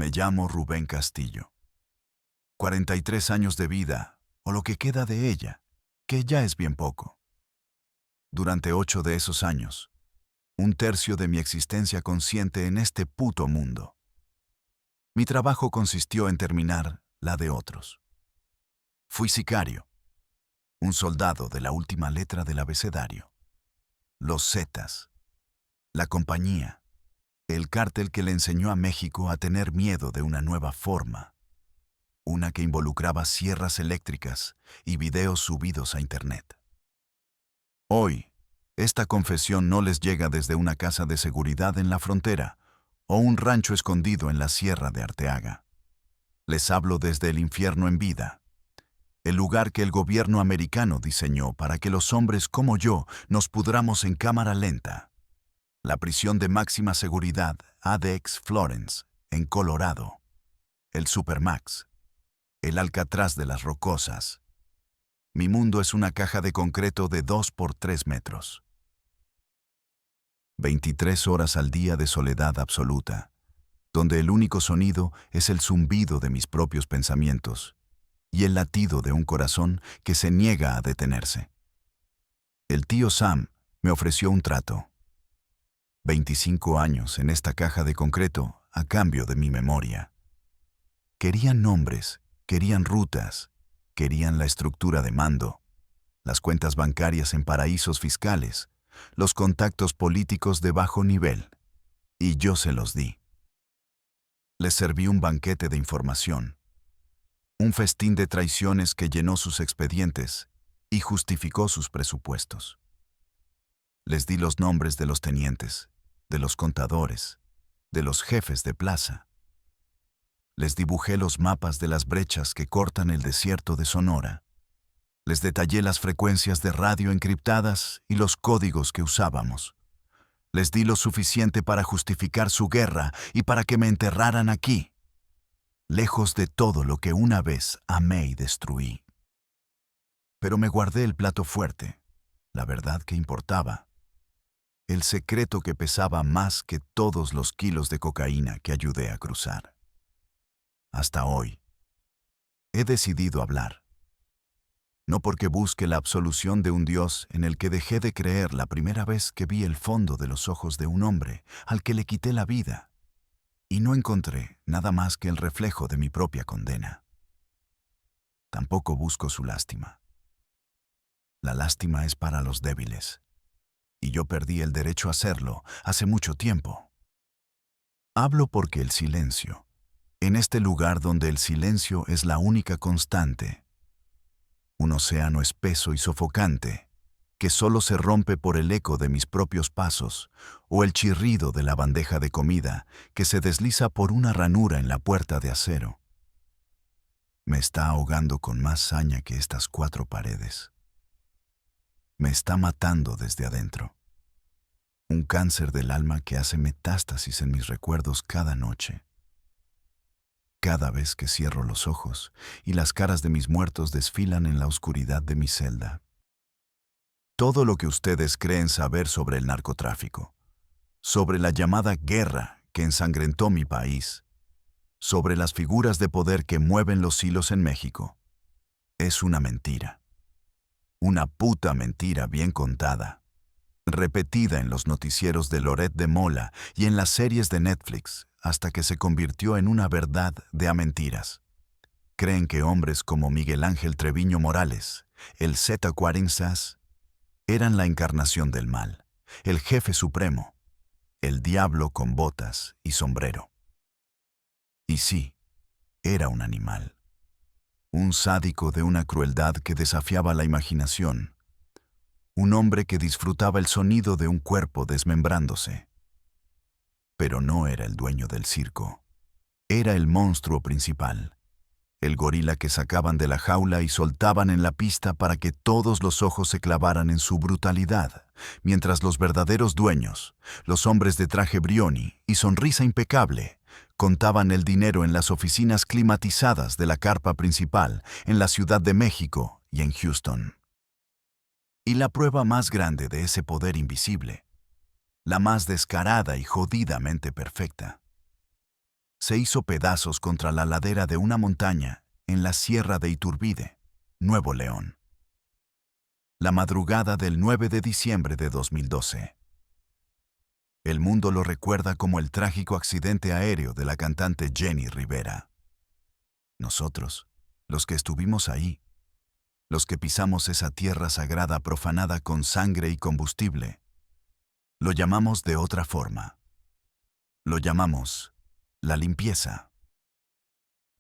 Me llamo Rubén Castillo. 43 años de vida, o lo que queda de ella, que ya es bien poco. Durante 8 de esos años, un tercio de mi existencia consciente en este puto mundo. Mi trabajo consistió en terminar la de otros. Fui sicario, un soldado de la última letra del abecedario. Los Zetas, la compañía, el cártel que le enseñó a México a tener miedo de una nueva forma, una que involucraba sierras eléctricas y videos subidos a Internet. Hoy, esta confesión no les llega desde una casa de seguridad en la frontera o un rancho escondido en la Sierra de Arteaga. Les hablo desde el infierno en vida, el lugar que el gobierno americano diseñó para que los hombres como yo nos pudramos en cámara lenta. La prisión de máxima seguridad ADX Florence, en Colorado. El Supermax. El Alcatraz de las Rocosas. Mi mundo es una caja de concreto de 2 por 3 metros. 23 horas al día de soledad absoluta, donde el único sonido es el zumbido de mis propios pensamientos y el latido de un corazón que se niega a detenerse. El tío Sam me ofreció un trato. 25 años en esta caja de concreto a cambio de mi memoria. Querían nombres, querían rutas, querían la estructura de mando, las cuentas bancarias en paraísos fiscales, los contactos políticos de bajo nivel, y yo se los di. Les serví un banquete de información, un festín de traiciones que llenó sus expedientes y justificó sus presupuestos. Les di los nombres de los tenientes, de los contadores, de los jefes de plaza. Les dibujé los mapas de las brechas que cortan el desierto de Sonora. Les detallé las frecuencias de radio encriptadas y los códigos que usábamos. Les di lo suficiente para justificar su guerra y para que me enterraran aquí, lejos de todo lo que una vez amé y destruí. Pero me guardé el plato fuerte, la verdad que importaba, el secreto que pesaba más que todos los kilos de cocaína que ayudé a cruzar. Hasta hoy, he decidido hablar. No porque busque la absolución de un Dios en el que dejé de creer la primera vez que vi el fondo de los ojos de un hombre al que le quité la vida, y no encontré nada más que el reflejo de mi propia condena. Tampoco busco su lástima. La lástima es para los débiles, y yo perdí el derecho a hacerlo hace mucho tiempo. Hablo porque el silencio, en este lugar donde el silencio es la única constante, un océano espeso y sofocante, que solo se rompe por el eco de mis propios pasos o el chirrido de la bandeja de comida que se desliza por una ranura en la puerta de acero. Me está ahogando con más saña que estas 4 paredes. Me está matando desde adentro. Un cáncer del alma que hace metástasis en mis recuerdos cada noche. Cada vez que cierro los ojos y las caras de mis muertos desfilan en la oscuridad de mi celda. Todo lo que ustedes creen saber sobre el narcotráfico, sobre la llamada guerra que ensangrentó mi país, sobre las figuras de poder que mueven los hilos en México, es una mentira. Una puta mentira bien contada, repetida en los noticieros de Loret de Mola y en las series de Netflix, hasta que se convirtió en una verdad de a mentiras. Creen que hombres como Miguel Ángel Treviño Morales, el Z40, eran la encarnación del mal, el jefe supremo, el diablo con botas y sombrero. Y sí, era un animal, un sádico de una crueldad que desafiaba la imaginación, un hombre que disfrutaba el sonido de un cuerpo desmembrándose. Pero no era el dueño del circo. Era el monstruo principal, el gorila que sacaban de la jaula y soltaban en la pista para que todos los ojos se clavaran en su brutalidad, mientras los verdaderos dueños, los hombres de traje Brioni y sonrisa impecable, contaban el dinero en las oficinas climatizadas de la carpa principal en la Ciudad de México y en Houston. Y la prueba más grande de ese poder invisible, la más descarada y jodidamente perfecta, se hizo pedazos contra la ladera de una montaña en la Sierra de Iturbide, Nuevo León. La madrugada del 9 de diciembre de 2012. El mundo lo recuerda como el trágico accidente aéreo de la cantante Jenni Rivera. Nosotros, los que estuvimos ahí, los que pisamos esa tierra sagrada profanada con sangre y combustible, lo llamamos de otra forma. Lo llamamos la limpieza.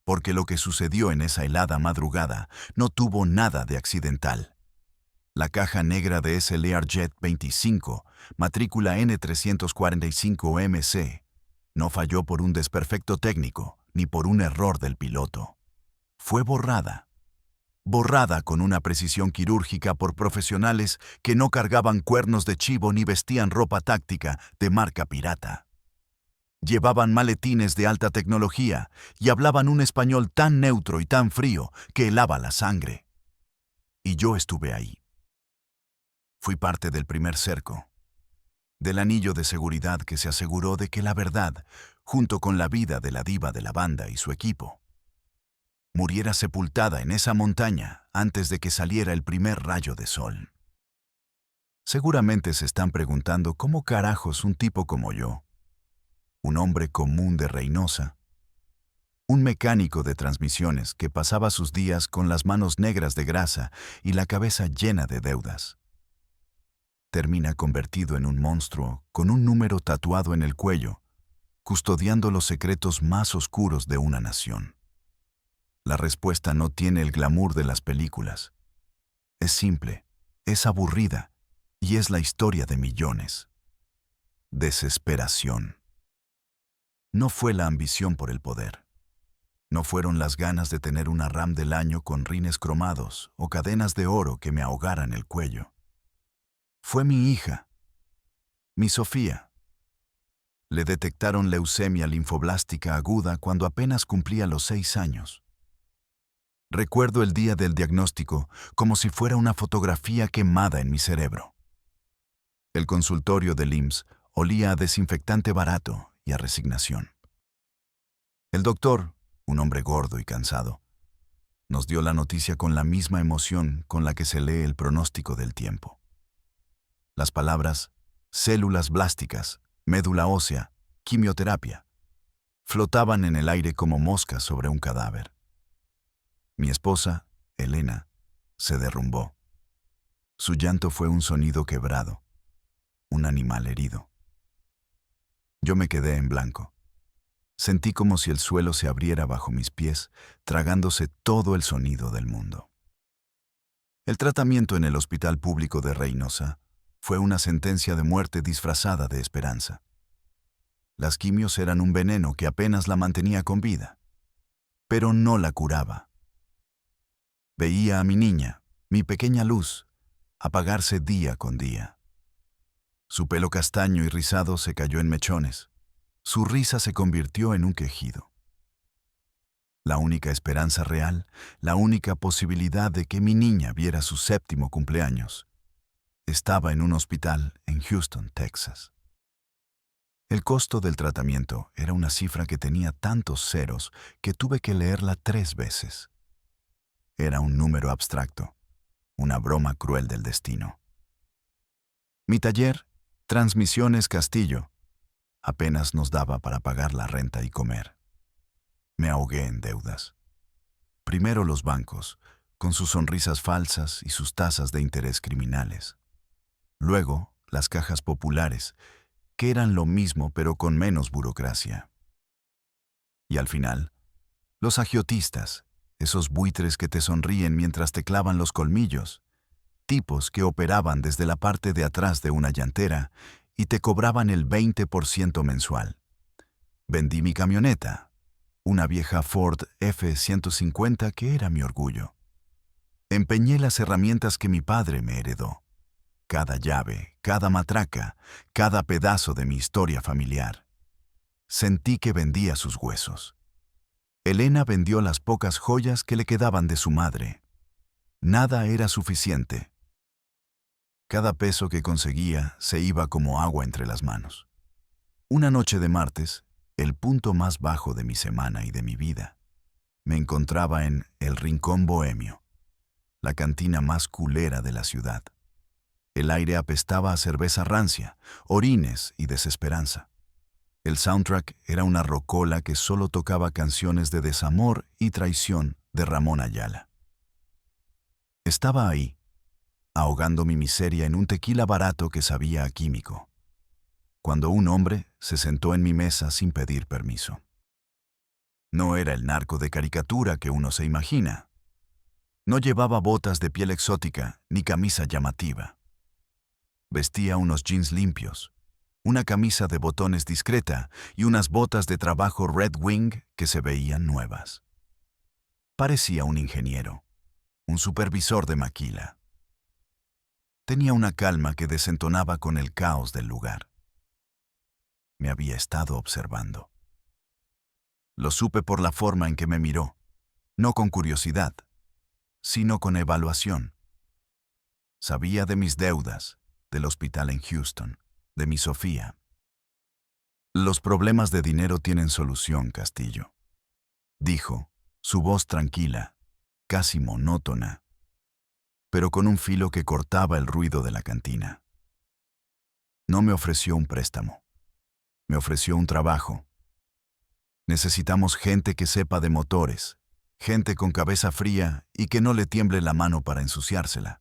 Porque lo que sucedió en esa helada madrugada no tuvo nada de accidental. La caja negra de ese Learjet 25, matrícula N345MC, no falló por un desperfecto técnico ni por un error del piloto. Fue borrada. Borrada con una precisión quirúrgica por profesionales que no cargaban cuernos de chivo ni vestían ropa táctica de marca pirata. Llevaban maletines de alta tecnología y hablaban un español tan neutro y tan frío que helaba la sangre. Y yo estuve ahí. Fui parte del primer cerco, del anillo de seguridad que se aseguró de que la verdad, junto con la vida de la diva de la banda y su equipo, muriera sepultada en esa montaña antes de que saliera el primer rayo de sol. Seguramente se están preguntando cómo carajos un tipo como yo, un hombre común de Reynosa, un mecánico de transmisiones que pasaba sus días con las manos negras de grasa y la cabeza llena de deudas, termina convertido en un monstruo con un número tatuado en el cuello, custodiando los secretos más oscuros de una nación. La respuesta no tiene el glamour de las películas. Es simple, es aburrida y es la historia de millones. Desesperación. No fue la ambición por el poder. No fueron las ganas de tener una RAM del año con rines cromados o cadenas de oro que me ahogaran el cuello. Fue mi hija, mi Sofía. Le detectaron leucemia linfoblástica aguda cuando apenas cumplía los 6 años. Recuerdo el día del diagnóstico como si fuera una fotografía quemada en mi cerebro. El consultorio del IMSS olía a desinfectante barato y a resignación. El doctor, un hombre gordo y cansado, nos dio la noticia con la misma emoción con la que se lee el pronóstico del tiempo. Las palabras células blásticas, médula ósea, quimioterapia, flotaban en el aire como moscas sobre un cadáver. Mi esposa, Elena, se derrumbó. Su llanto fue un sonido quebrado, un animal herido. Yo me quedé en blanco. Sentí como si el suelo se abriera bajo mis pies, tragándose todo el sonido del mundo. El tratamiento en el hospital público de Reynosa fue una sentencia de muerte disfrazada de esperanza. Las quimios eran un veneno que apenas la mantenía con vida, pero no la curaba. Veía a mi niña, mi pequeña luz, apagarse día con día. Su pelo castaño y rizado se cayó en mechones. Su risa se convirtió en un quejido. La única esperanza real, la única posibilidad de que mi niña viera su 7º cumpleaños, estaba en un hospital en Houston, Texas. El costo del tratamiento era una cifra que tenía tantos ceros que tuve que leerla 3 veces. Era un número abstracto, una broma cruel del destino. Mi taller, Transmisiones Castillo, apenas nos daba para pagar la renta y comer. Me ahogué en deudas. Primero los bancos, con sus sonrisas falsas y sus tasas de interés criminales. Luego, las cajas populares, que eran lo mismo pero con menos burocracia. Y al final, los agiotistas, esos buitres que te sonríen mientras te clavan los colmillos, tipos que operaban desde la parte de atrás de una llantera y te cobraban el 20% mensual. Vendí mi camioneta, una vieja Ford F-150 que era mi orgullo. Empeñé las herramientas que mi padre me heredó. Cada llave, cada matraca, cada pedazo de mi historia familiar. Sentí que vendía sus huesos. Elena vendió las pocas joyas que le quedaban de su madre. Nada era suficiente. Cada peso que conseguía se iba como agua entre las manos. Una noche de martes, el punto más bajo de mi semana y de mi vida, me encontraba en El Rincón Bohemio, la cantina más culera de la ciudad. El aire apestaba a cerveza rancia, orines y desesperanza. El soundtrack era una rocola que solo tocaba canciones de desamor y traición de Ramón Ayala. Estaba ahí, ahogando mi miseria en un tequila barato que sabía a químico, cuando un hombre se sentó en mi mesa sin pedir permiso. No era el narco de caricatura que uno se imagina. No llevaba botas de piel exótica ni camisa llamativa. Vestía unos jeans limpios, una camisa de botones discreta y unas botas de trabajo Red Wing que se veían nuevas. Parecía un ingeniero, un supervisor de maquila. Tenía una calma que desentonaba con el caos del lugar. Me había estado observando. Lo supe por la forma en que me miró, no con curiosidad, sino con evaluación. Sabía de mis deudas, del hospital en Houston, de mi Sofía. Los problemas de dinero tienen solución, Castillo, dijo, su voz tranquila, casi monótona, pero con un filo que cortaba el ruido de la cantina. No me ofreció un préstamo, me ofreció un trabajo. Necesitamos gente que sepa de motores, gente con cabeza fría y que no le tiemble la mano para ensuciársela,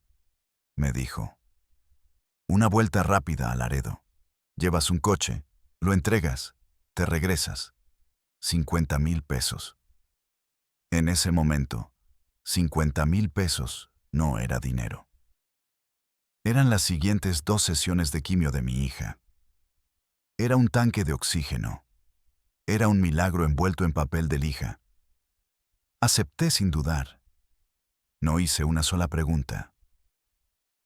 me dijo. Una vuelta rápida a Laredo. Llevas un coche, lo entregas, te regresas. 50,000 pesos. En ese momento, 50,000 pesos no era dinero. Eran las siguientes 2 sesiones de quimio de mi hija. Era un tanque de oxígeno. Era un milagro envuelto en papel de lija. Acepté sin dudar. No hice una sola pregunta.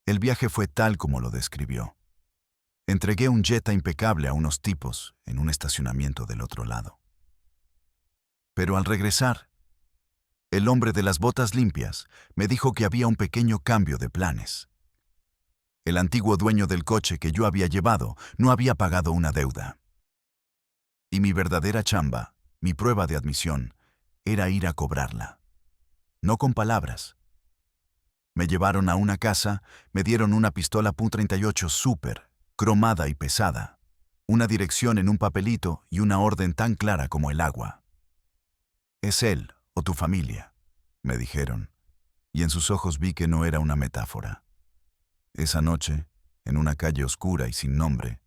El viaje fue tal como lo describió. Entregué un Jetta impecable a unos tipos en un estacionamiento del otro lado. Pero al regresar, el hombre de las botas limpias me dijo que había un pequeño cambio de planes. El antiguo dueño del coche que yo había llevado no había pagado una deuda. Y mi verdadera chamba, mi prueba de admisión, era ir a cobrarla. No con palabras. Me llevaron a una casa, me dieron una pistola .38 Super, cromada y pesada, una dirección en un papelito y una orden tan clara como el agua. Es él o tu familia, me dijeron, y en sus ojos vi que no era una metáfora. Esa noche, en una calle oscura y sin nombre,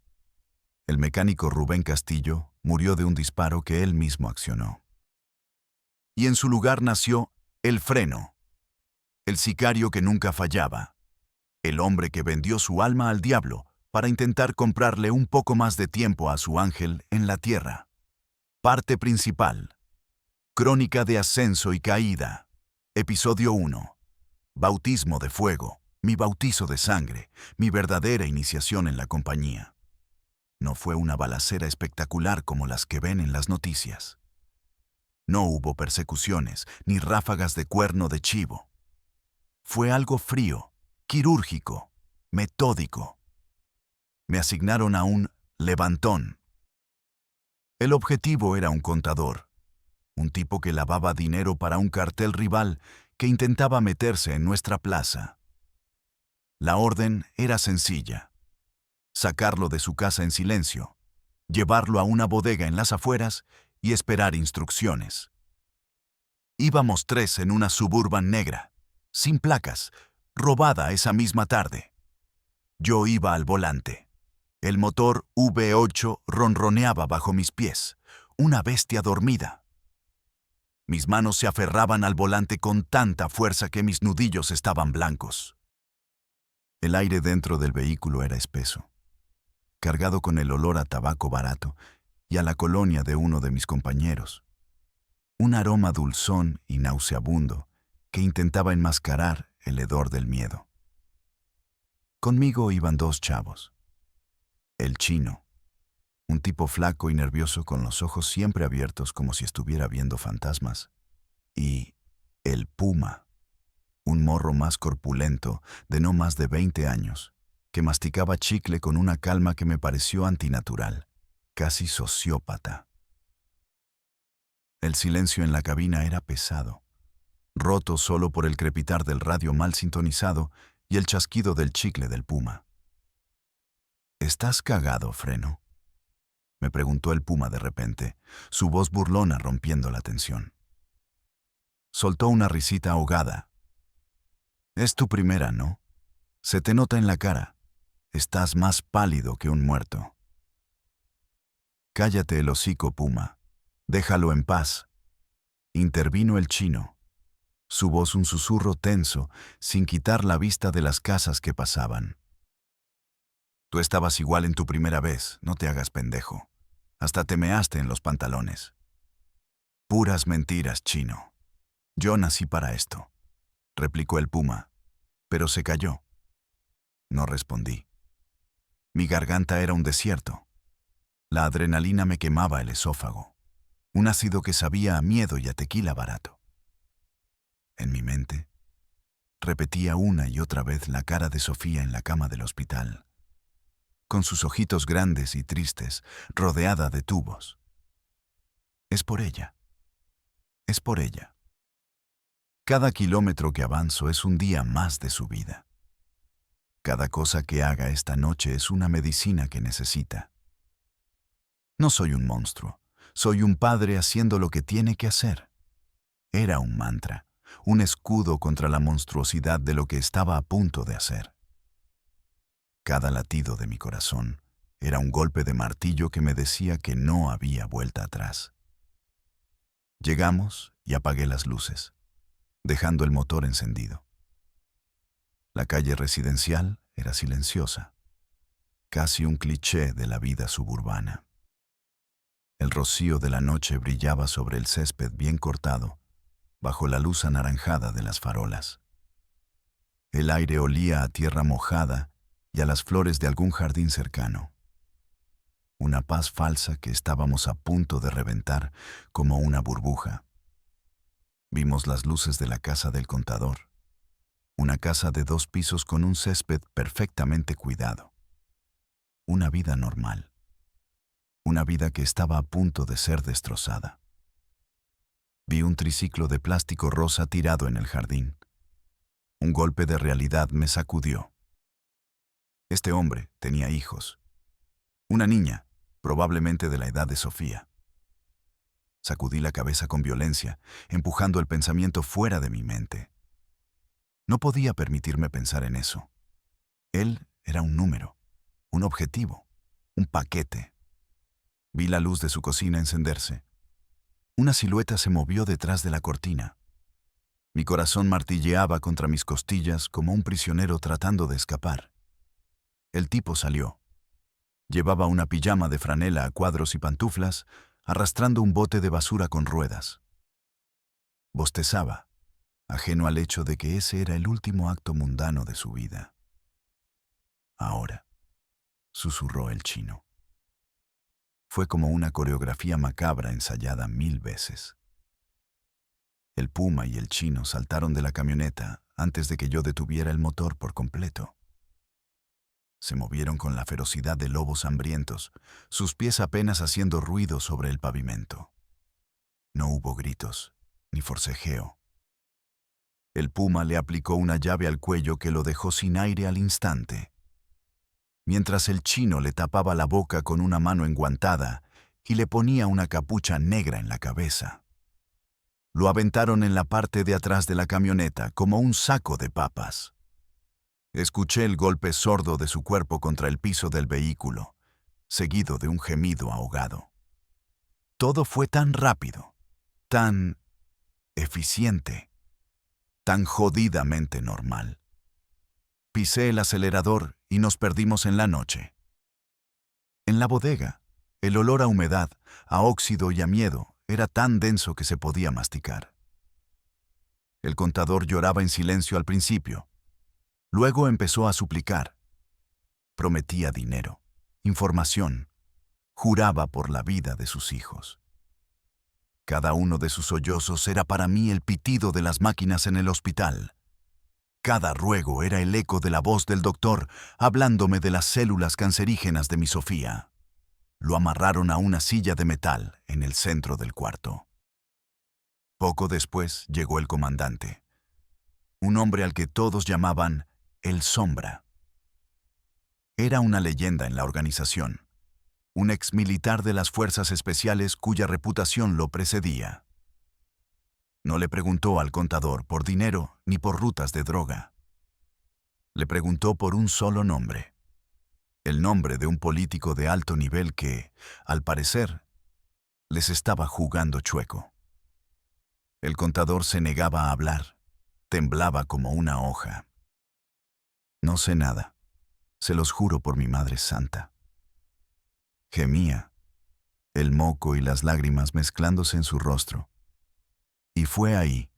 el mecánico Rubén Castillo murió de un disparo que él mismo accionó. Y en su lugar nació El Freno, el sicario que nunca fallaba, el hombre que vendió su alma al diablo para intentar comprarle un poco más de tiempo a su ángel en la tierra. Parte principal. Crónica de ascenso y caída. Episodio 1. Bautismo de fuego, mi bautizo de sangre, mi verdadera iniciación en la compañía. No fue una balacera espectacular como las que ven en las noticias. No hubo persecuciones ni ráfagas de cuerno de chivo. Fue algo frío, quirúrgico, metódico. Me asignaron a un levantón. El objetivo era un contador, un tipo que lavaba dinero para un cartel rival que intentaba meterse en nuestra plaza. La orden era sencilla: sacarlo de su casa en silencio, llevarlo a una bodega en las afueras y esperar instrucciones. Íbamos 3 en una Suburban negra, sin placas, robada esa misma tarde. Yo iba al volante. El motor V8 ronroneaba bajo mis pies, una bestia dormida. Mis manos se aferraban al volante con tanta fuerza que mis nudillos estaban blancos. El aire dentro del vehículo era espeso, cargado con el olor a tabaco barato y a la colonia de uno de mis compañeros. Un aroma dulzón y nauseabundo que intentaba enmascarar el hedor del miedo. Conmigo iban 2 chavos. El chino, un tipo flaco y nervioso con los ojos siempre abiertos como si estuviera viendo fantasmas, y el puma, un morro más corpulento de no más de 20 años, que masticaba chicle con una calma que me pareció antinatural, casi sociópata. El silencio en la cabina era pesado, roto solo por el crepitar del radio mal sintonizado y el chasquido del chicle del puma. ¿Estás cagado, Freno?, me preguntó el puma de repente, su voz burlona rompiendo la tensión. Soltó una risita ahogada. Es tu primera, ¿no? Se te nota en la cara. Estás más pálido que un muerto. Cállate el hocico, puma. Déjalo en paz. Intervino el chino, su voz un susurro tenso, sin quitar la vista de las casas que pasaban. Tú estabas igual en tu primera vez, no te hagas pendejo. Hasta te measte en los pantalones. Puras mentiras, chino. Yo nací para esto, replicó el puma, pero se calló. No respondí. Mi garganta era un desierto. La adrenalina me quemaba el esófago, un ácido que sabía a miedo y a tequila barato. En mi mente, repetía una y otra vez la cara de Sofía en la cama del hospital, con sus ojitos grandes y tristes, rodeada de tubos. Es por ella. Es por ella. Cada kilómetro que avanzo es un día más de su vida. Cada cosa que haga esta noche es una medicina que necesita. No soy un monstruo, soy un padre haciendo lo que tiene que hacer. Era un mantra, un escudo contra la monstruosidad de lo que estaba a punto de hacer. Cada latido de mi corazón era un golpe de martillo que me decía que no había vuelta atrás. Llegamos y apagué las luces, dejando el motor encendido. La calle residencial era silenciosa, casi un cliché de la vida suburbana. El rocío de la noche brillaba sobre el césped bien cortado, bajo la luz anaranjada de las farolas. El aire olía a tierra mojada y a las flores de algún jardín cercano. Una paz falsa que estábamos a punto de reventar como una burbuja. Vimos las luces de la casa del contador, una casa de 2 pisos con un césped perfectamente cuidado. Una vida normal. Una vida que estaba a punto de ser destrozada. Vi un triciclo de plástico rosa tirado en el jardín. Un golpe de realidad me sacudió. Este hombre tenía hijos. Una niña, probablemente de la edad de Sofía. Sacudí la cabeza con violencia, empujando el pensamiento fuera de mi mente. No podía permitirme pensar en eso. Él era un número, un objetivo, un paquete. Vi la luz de su cocina encenderse. Una silueta se movió detrás de la cortina. Mi corazón martilleaba contra mis costillas como un prisionero tratando de escapar. El tipo salió. Llevaba una pijama de franela a cuadros y pantuflas, arrastrando un bote de basura con ruedas. Bostezaba, ajeno al hecho de que ese era el último acto mundano de su vida. Ahora, susurró el chino. Fue como una coreografía macabra ensayada 1000 veces. El puma y el chino saltaron de la camioneta antes de que yo detuviera el motor por completo. Se movieron con la ferocidad de lobos hambrientos, sus pies apenas haciendo ruido sobre el pavimento. No hubo gritos, ni forcejeo. El puma le aplicó una llave al cuello que lo dejó sin aire al instante, mientras el chino le tapaba la boca con una mano enguantada y le ponía una capucha negra en la cabeza. Lo aventaron en la parte de atrás de la camioneta como un saco de papas. Escuché el golpe sordo de su cuerpo contra el piso del vehículo, seguido de un gemido ahogado. Todo fue tan rápido, tan eficiente, tan jodidamente normal. Pisé el acelerador y nos perdimos en la noche. En la bodega, el olor a humedad, a óxido y a miedo era tan denso que se podía masticar. El contador lloraba en silencio al principio. Luego empezó a suplicar. Prometía dinero, información, juraba por la vida de sus hijos. Cada uno de sus sollozos era para mí el pitido de las máquinas en el hospital. Cada ruego era el eco de la voz del doctor hablándome de las células cancerígenas de mi Sofía. Lo amarraron a una silla de metal en el centro del cuarto. Poco después llegó el comandante, un hombre al que todos llamaban el Sombra. Era una leyenda en la organización, un exmilitar de las fuerzas especiales cuya reputación lo precedía. No le preguntó al contador por dinero ni por rutas de droga. Le preguntó por un solo nombre, el nombre de un político de alto nivel que, al parecer, les estaba jugando chueco. El contador se negaba a hablar, temblaba como una hoja. No sé nada, se los juro por mi Madre Santa. Gemía, el moco y las lágrimas mezclándose en su rostro. Y fue ahí,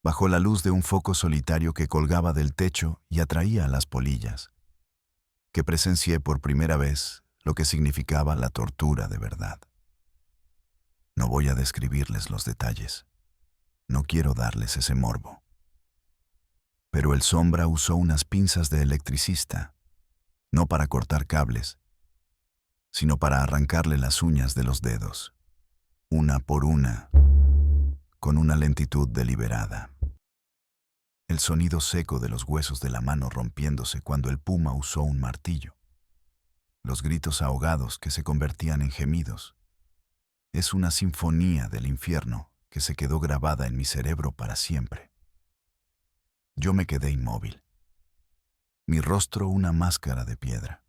bajo la luz de un foco solitario que colgaba del techo y atraía a las polillas, que presencié por primera vez lo que significaba la tortura de verdad. No voy a describirles los detalles. No quiero darles ese morbo. Pero el Sombra usó unas pinzas de electricista, no para cortar cables, sino para arrancarle las uñas de los dedos, una por una, con una lentitud deliberada. El sonido seco de los huesos de la mano rompiéndose cuando el puma usó un martillo. Los gritos ahogados que se convertían en gemidos. Es una sinfonía del infierno que se quedó grabada en mi cerebro para siempre. Yo me quedé inmóvil. Mi rostro una máscara de piedra.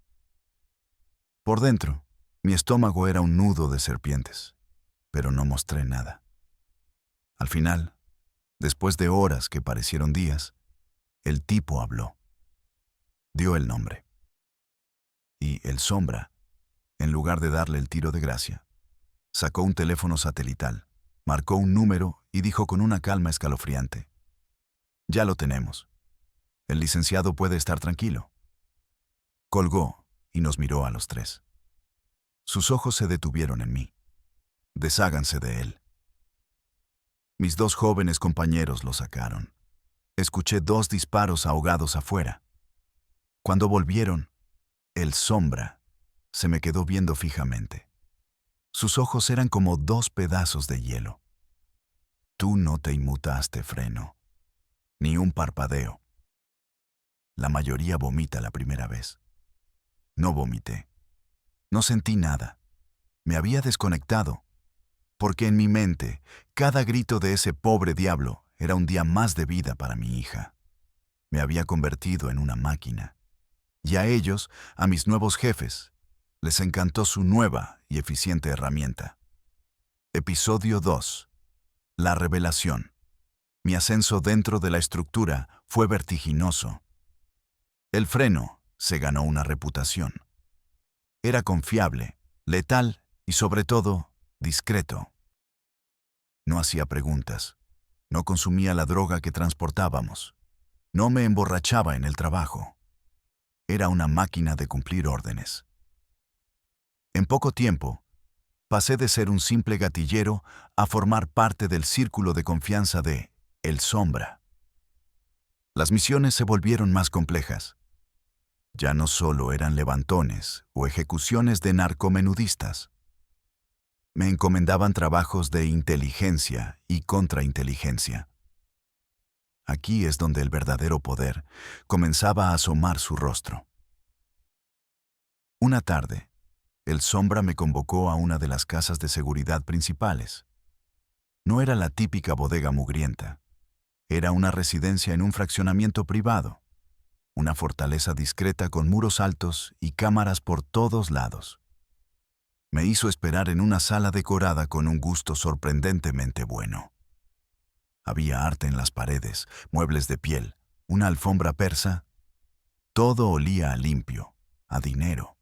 Por dentro, mi estómago era un nudo de serpientes, pero no mostré nada. Al final, después de horas que parecieron días, el tipo habló. Dio el nombre. Y el Sombra, en lugar de darle el tiro de gracia, sacó un teléfono satelital, marcó un número y dijo con una calma escalofriante: «Ya lo tenemos. El licenciado puede estar tranquilo». Colgó y nos miró a los tres. Sus ojos se detuvieron en mí. «Desháganse de él». Mis dos jóvenes compañeros lo sacaron. Escuché 2 disparos ahogados afuera. Cuando volvieron, el Sombra se me quedó viendo fijamente. Sus ojos eran como 2 pedazos de hielo. «Tú no te inmutaste, Freno. Ni un parpadeo». La mayoría vomita la primera vez. No vomité. No sentí nada. Me había desconectado, porque en mi mente, cada grito de ese pobre diablo era un día más de vida para mi hija. Me había convertido en una máquina. Y a ellos, a mis nuevos jefes, les encantó su nueva y eficiente herramienta. Episodio 2. La revelación. Mi ascenso dentro de la estructura fue vertiginoso. El Freno se ganó una reputación. Era confiable, letal y, sobre todo, discreto. No hacía preguntas. No consumía la droga que transportábamos. No me emborrachaba en el trabajo. Era una máquina de cumplir órdenes. En poco tiempo, pasé de ser un simple gatillero a formar parte del círculo de confianza de El Sombra. Las misiones se volvieron más complejas. Ya no solo eran levantones o ejecuciones de narcomenudistas. Me encomendaban trabajos de inteligencia y contrainteligencia. Aquí es donde el verdadero poder comenzaba a asomar su rostro. Una tarde, el Sombra me convocó a una de las casas de seguridad principales. No era la típica bodega mugrienta. Era una residencia en un fraccionamiento privado. Una fortaleza discreta con muros altos y cámaras por todos lados. Me hizo esperar en una sala decorada con un gusto sorprendentemente bueno. Había arte en las paredes, muebles de piel, una alfombra persa. Todo olía a limpio, a dinero.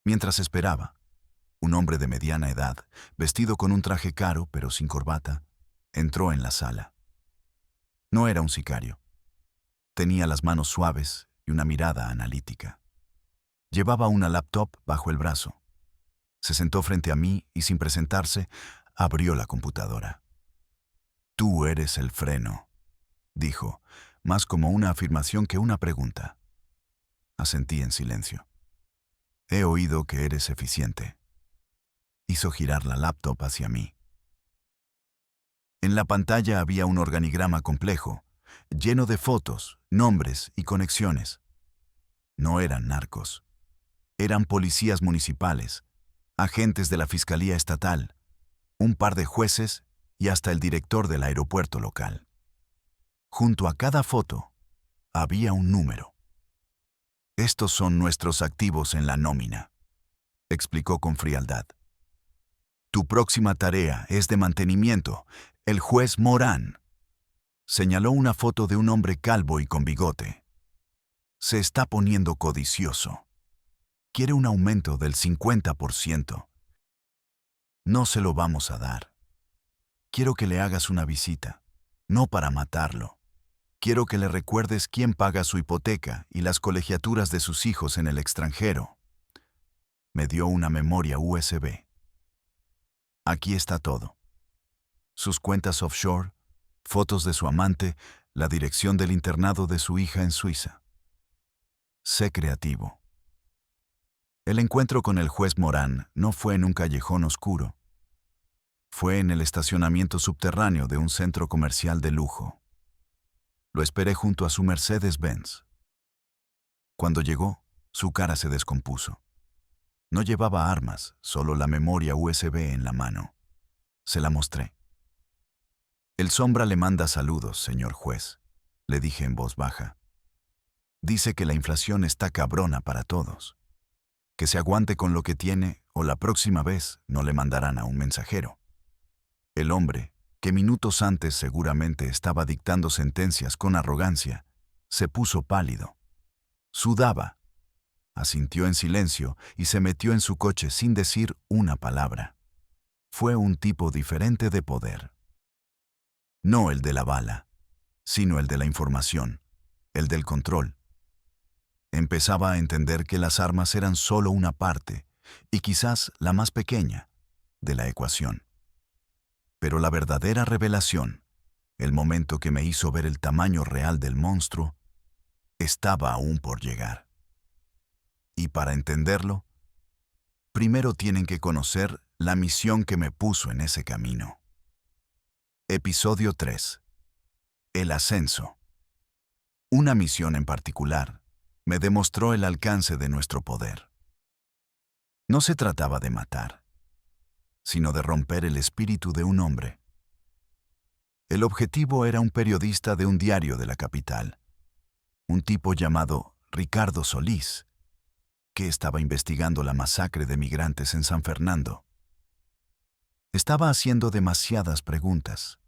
Mientras esperaba, un hombre de mediana edad, vestido con un traje caro pero sin corbata, entró en la sala. No era un sicario. Tenía las manos suaves y una mirada analítica. Llevaba una laptop bajo el brazo. Se sentó frente a mí y, sin presentarse, abrió la computadora. «Tú eres el Freno», dijo, más como una afirmación que una pregunta. Asentí en silencio. «He oído que eres eficiente». Hizo girar la laptop hacia mí. En la pantalla había un organigrama complejo, lleno de fotos, nombres y conexiones. No eran narcos. Eran policías municipales, agentes de la Fiscalía Estatal, un par de jueces y hasta el director del aeropuerto local. Junto a cada foto había un número. Estos son nuestros activos en la nómina, explicó con frialdad. Tu próxima tarea es de mantenimiento. El juez Morán señaló una foto de un hombre calvo y con bigote. Se está poniendo codicioso. Quiere un aumento del 50%. No se lo vamos a dar. Quiero que le hagas una visita, no para matarlo. Quiero que le recuerdes quién paga su hipoteca y las colegiaturas de sus hijos en el extranjero. Me dio una memoria USB. Aquí está todo. Sus cuentas offshore, fotos de su amante, la dirección del internado de su hija en Suiza. Sé creativo. El encuentro con el juez Morán no fue en un callejón oscuro. Fue en el estacionamiento subterráneo de un centro comercial de lujo. Lo esperé junto a su Mercedes-Benz. Cuando llegó, su cara se descompuso. No llevaba armas, solo la memoria USB en la mano. Se la mostré. El Sombra le manda saludos, señor juez, le dije en voz baja. Dice que la inflación está cabrona para todos. Que se aguante con lo que tiene o la próxima vez no le mandarán a un mensajero. El hombre, que minutos antes seguramente estaba dictando sentencias con arrogancia, se puso pálido. Sudaba. Asintió en silencio y se metió en su coche sin decir una palabra. Fue un tipo diferente de poder. No el de la bala, sino el de la información, el del control. Empezaba a entender que las armas eran solo una parte, y quizás la más pequeña, de la ecuación. Pero la verdadera revelación, el momento que me hizo ver el tamaño real del monstruo, estaba aún por llegar. Y para entenderlo, primero tienen que conocer la misión que me puso en ese camino. Episodio 3. El ascenso. Una misión en particular me demostró el alcance de nuestro poder. No se trataba de matar, sino de romper el espíritu de un hombre. El objetivo era un periodista de un diario de la capital, un tipo llamado Ricardo Solís, que estaba investigando la masacre de migrantes en San Fernando. Estaba haciendo demasiadas preguntas,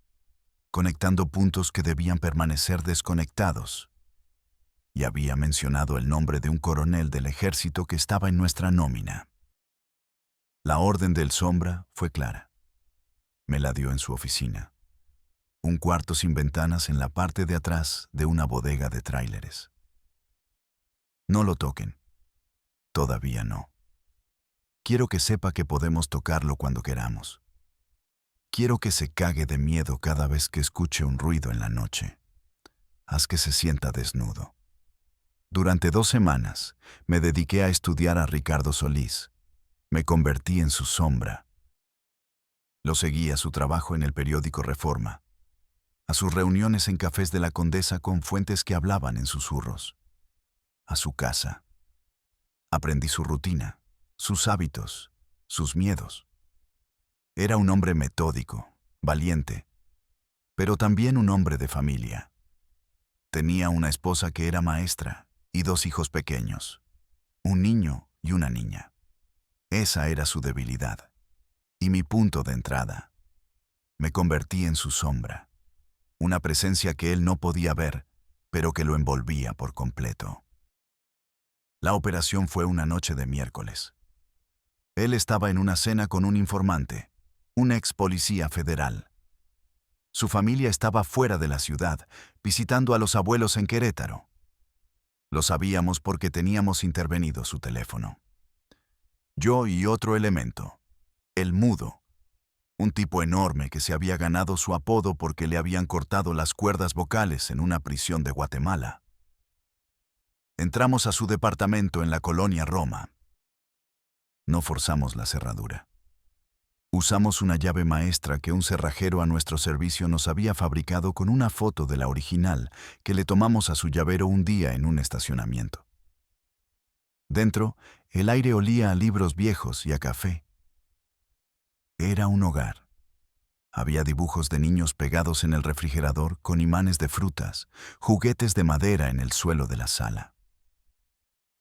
conectando puntos que debían permanecer desconectados, y había mencionado el nombre de un coronel del ejército que estaba en nuestra nómina. La orden del Sombra fue clara. Me la dio en su oficina. Un cuarto sin ventanas en la parte de atrás de una bodega de tráileres. No lo toquen. Todavía no. Quiero que sepa que podemos tocarlo cuando queramos. Quiero que se cague de miedo cada vez que escuche un ruido en la noche. Haz que se sienta desnudo. Durante 2 semanas me dediqué a estudiar a Ricardo Solís. Me convertí en su sombra. Lo seguí a su trabajo en el periódico Reforma, a sus reuniones en cafés de la Condesa con fuentes que hablaban en susurros, a su casa. Aprendí su rutina, sus hábitos, sus miedos. Era un hombre metódico, valiente, pero también un hombre de familia. Tenía una esposa que era maestra y 2 hijos pequeños, un niño y una niña. Esa era su debilidad y mi punto de entrada. Me convertí en su sombra, una presencia que él no podía ver, pero que lo envolvía por completo. La operación fue una noche de miércoles. Él estaba en una cena con un informante, un ex policía federal. Su familia estaba fuera de la ciudad, visitando a los abuelos en Querétaro. Lo sabíamos porque teníamos intervenido su teléfono. Yo y otro elemento, el Mudo, un tipo enorme que se había ganado su apodo porque le habían cortado las cuerdas vocales en una prisión de Guatemala. Entramos a su departamento en la colonia Roma. No forzamos la cerradura. Usamos una llave maestra que un cerrajero a nuestro servicio nos había fabricado con una foto de la original que le tomamos a su llavero un día en un estacionamiento. Dentro, el aire olía a libros viejos y a café. Era un hogar. Había dibujos de niños pegados en el refrigerador con imanes de frutas, juguetes de madera en el suelo de la sala.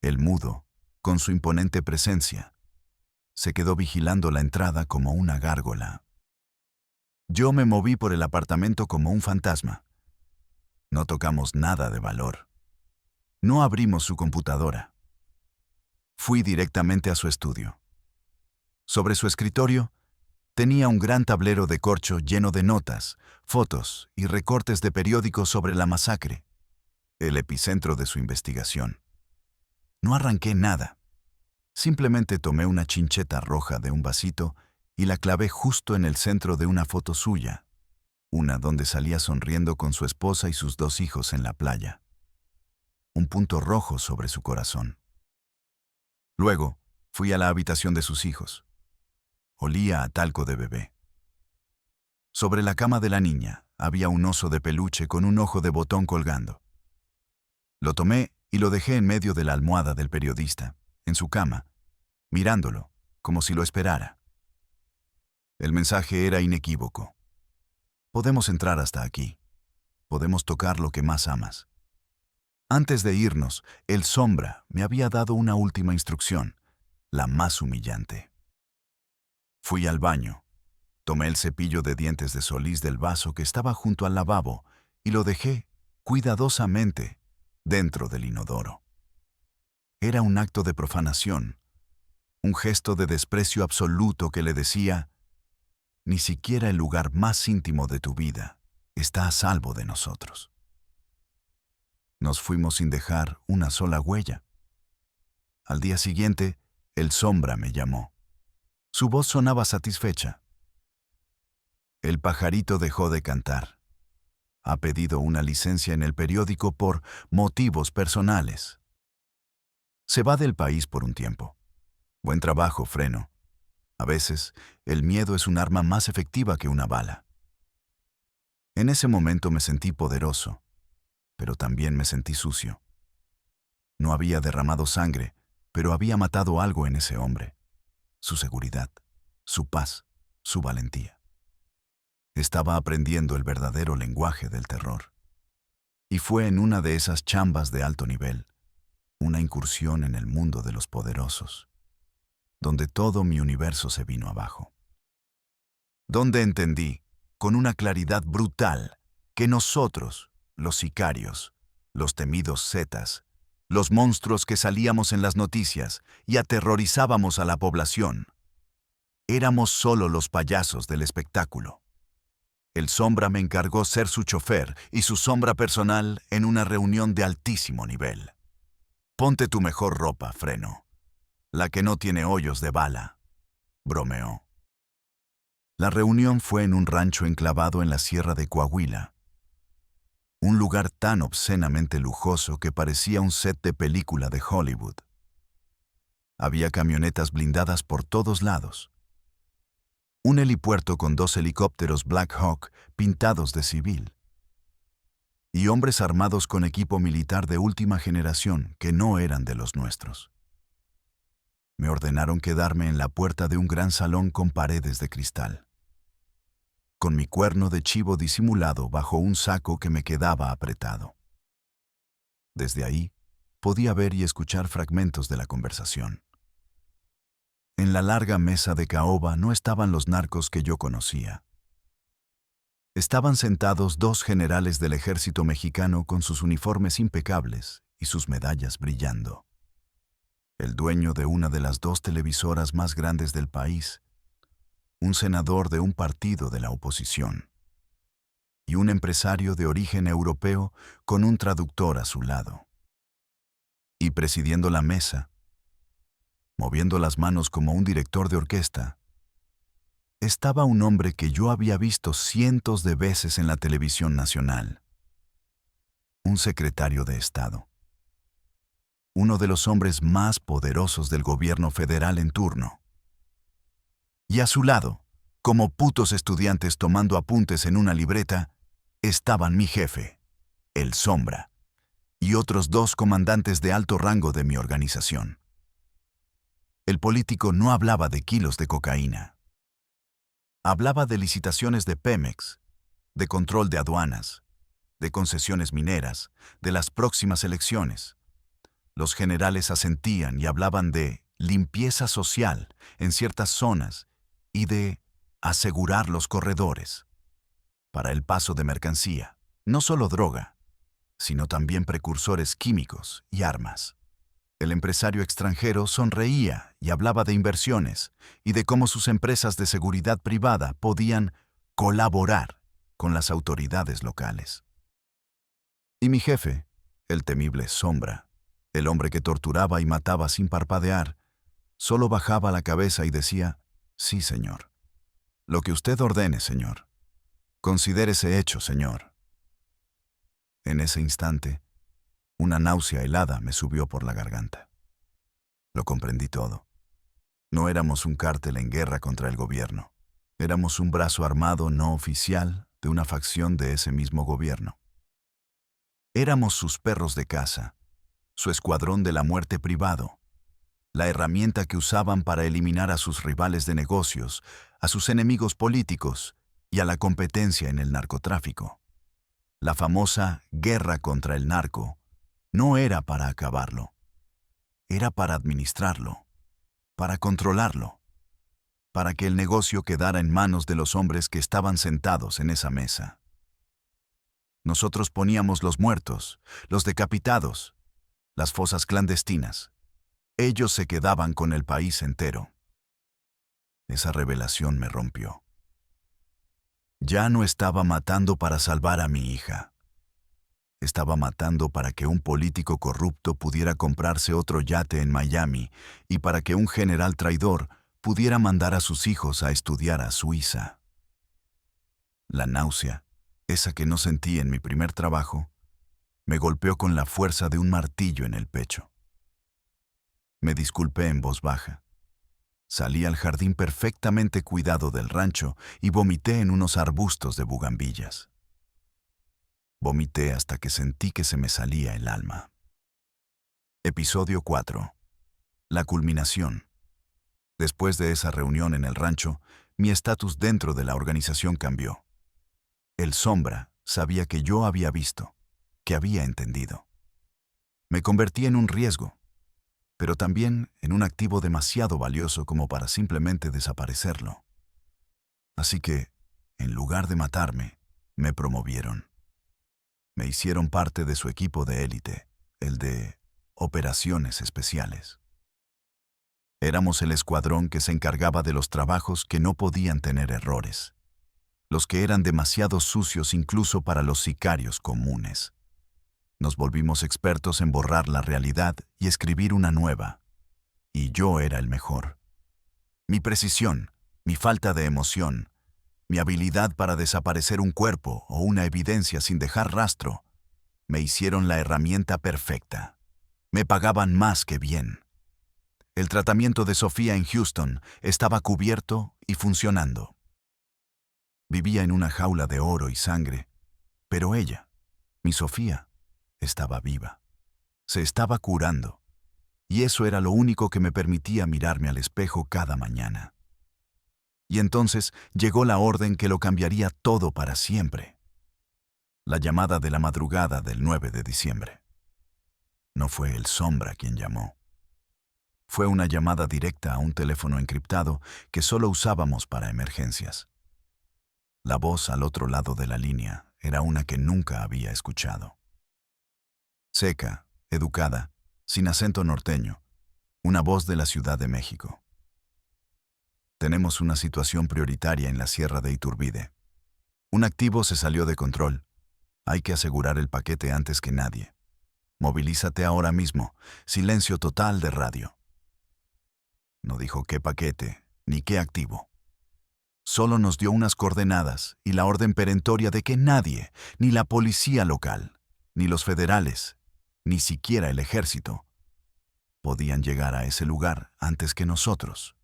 El mudo, con su imponente presencia, se quedó vigilando la entrada como una gárgola. Yo me moví por el apartamento como un fantasma. No tocamos nada de valor. No abrimos su computadora. Fui directamente a su estudio. Sobre su escritorio, tenía un gran tablero de corcho lleno de notas, fotos y recortes de periódicos sobre la masacre, el epicentro de su investigación. No arranqué nada. Simplemente tomé una chincheta roja de un vasito y la clavé justo en el centro de una foto suya, una donde salía sonriendo con su esposa y sus 2 hijos en la playa. Un punto rojo sobre su corazón. Luego, fui a la habitación de sus hijos. Olía a talco de bebé. Sobre la cama de la niña había un oso de peluche con un ojo de botón colgando. Lo tomé y lo dejé en medio de la almohada del periodista, en su cama, mirándolo, como si lo esperara. El mensaje era inequívoco. Podemos entrar hasta aquí. Podemos tocar lo que más amas. Antes de irnos, el sombra me había dado una última instrucción, la más humillante. Fui al baño, tomé el cepillo de dientes de Solís del vaso que estaba junto al lavabo y lo dejé, cuidadosamente, dentro del inodoro. Era un acto de profanación, un gesto de desprecio absoluto que le decía: ni siquiera el lugar más íntimo de tu vida está a salvo de nosotros. Nos fuimos sin dejar una sola huella. Al día siguiente, el sombra me llamó. Su voz sonaba satisfecha. El pajarito dejó de cantar. Ha pedido una licencia en el periódico por motivos personales. Se va del país por un tiempo. Buen trabajo, Freno. A veces, el miedo es un arma más efectiva que una bala. En ese momento me sentí poderoso, pero también me sentí sucio. No había derramado sangre, pero había matado algo en ese hombre. Su seguridad, su paz, su valentía. Estaba aprendiendo el verdadero lenguaje del terror. Y fue en una de esas chambas de alto nivel, una incursión en el mundo de los poderosos, donde todo mi universo se vino abajo. Donde entendí, con una claridad brutal, que nosotros, los sicarios, los temidos zetas, los monstruos que salíamos en las noticias y aterrorizábamos a la población, éramos solo los payasos del espectáculo. El sombra me encargó ser su chofer y su sombra personal en una reunión de altísimo nivel. Ponte tu mejor ropa, Freno, la que no tiene hoyos de bala, bromeó. La reunión fue en un rancho enclavado en la sierra de Coahuila. Un lugar tan obscenamente lujoso que parecía un set de película de Hollywood. Había camionetas blindadas por todos lados. Un helipuerto con 2 helicópteros Black Hawk pintados de civil. Y hombres armados con equipo militar de última generación que no eran de los nuestros. Me ordenaron quedarme en la puerta de un gran salón con paredes de cristal, con mi cuerno de chivo disimulado bajo un saco que me quedaba apretado. Desde ahí, podía ver y escuchar fragmentos de la conversación. En la larga mesa de caoba no estaban los narcos que yo conocía. Estaban sentados 2 generales del ejército mexicano con sus uniformes impecables y sus medallas brillando. El dueño de una de las 2 televisoras más grandes del país, un senador de un partido de la oposición, y un empresario de origen europeo con un traductor a su lado. Y presidiendo la mesa, moviendo las manos como un director de orquesta, estaba un hombre que yo había visto cientos de veces en la televisión nacional. Un secretario de Estado. Uno de los hombres más poderosos del gobierno federal en turno. Y a su lado, como putos estudiantes tomando apuntes en una libreta, estaban mi jefe, el Sombra, y otros 2 comandantes de alto rango de mi organización. El político no hablaba de kilos de cocaína. Hablaba de licitaciones de Pemex, de control de aduanas, de concesiones mineras, de las próximas elecciones. Los generales asentían y hablaban de limpieza social en ciertas zonas y de asegurar los corredores para el paso de mercancía, no solo droga, sino también precursores químicos y armas. El empresario extranjero sonreía y hablaba de inversiones y de cómo sus empresas de seguridad privada podían colaborar con las autoridades locales. Y mi jefe, el temible Sombra, el hombre que torturaba y mataba sin parpadear, solo bajaba la cabeza y decía, «Sí, señor. Lo que usted ordene, señor. Considérese hecho, señor». En ese instante, una náusea helada me subió por la garganta. Lo comprendí todo. No éramos un cártel en guerra contra el gobierno. Éramos un brazo armado no oficial de una facción de ese mismo gobierno. Éramos sus perros de caza, su escuadrón de la muerte privado, la herramienta que usaban para eliminar a sus rivales de negocios, a sus enemigos políticos y a la competencia en el narcotráfico. La famosa guerra contra el narco no era para acabarlo, era para administrarlo, para controlarlo, para que el negocio quedara en manos de los hombres que estaban sentados en esa mesa. Nosotros poníamos los muertos, los decapitados, las fosas clandestinas. Ellos se quedaban con el país entero. Esa revelación me rompió. Ya no estaba matando para salvar a mi hija. Estaba matando para que un político corrupto pudiera comprarse otro yate en Miami y para que un general traidor pudiera mandar a sus hijos a estudiar a Suiza. La náusea, esa que no sentí en mi primer trabajo, me golpeó con la fuerza de un martillo en el pecho. Me disculpé en voz baja. Salí al jardín perfectamente cuidado del rancho y vomité en unos arbustos de bugambillas. Vomité hasta que sentí que se me salía el alma. Episodio 4. La culminación. Después de esa reunión en el rancho, mi estatus dentro de la organización cambió. El Sombra sabía que yo había visto, que había entendido. Me convertí en un riesgo, pero también en un activo demasiado valioso como para simplemente desaparecerlo. Así que, en lugar de matarme, me promovieron. Me hicieron parte de su equipo de élite, el de operaciones especiales. Éramos el escuadrón que se encargaba de los trabajos que no podían tener errores, los que eran demasiado sucios incluso para los sicarios comunes. Nos volvimos expertos en borrar la realidad y escribir una nueva. Y yo era el mejor. Mi precisión, mi falta de emoción, mi habilidad para desaparecer un cuerpo o una evidencia sin dejar rastro, me hicieron la herramienta perfecta. Me pagaban más que bien. El tratamiento de Sofía en Houston estaba cubierto y funcionando. Vivía en una jaula de oro y sangre, pero ella, mi Sofía, estaba viva. Se estaba curando, y eso era lo único que me permitía mirarme al espejo cada mañana. Y entonces llegó la orden que lo cambiaría todo para siempre. La llamada de la madrugada del 9 de diciembre. No fue el Sombra quien llamó. Fue una llamada directa a un teléfono encriptado que solo usábamos para emergencias. La voz al otro lado de la línea era una que nunca había escuchado. Seca, educada, sin acento norteño, una voz de la Ciudad de México. Tenemos una situación prioritaria en la Sierra de Iturbide. Un activo se salió de control. Hay que asegurar el paquete antes que nadie. Movilízate ahora mismo. Silencio total de radio. No dijo qué paquete, ni qué activo. Solo nos dio unas coordenadas y la orden perentoria de que nadie, ni la policía local, ni los federales, ni siquiera el ejército, podían llegar a ese lugar antes que nosotros.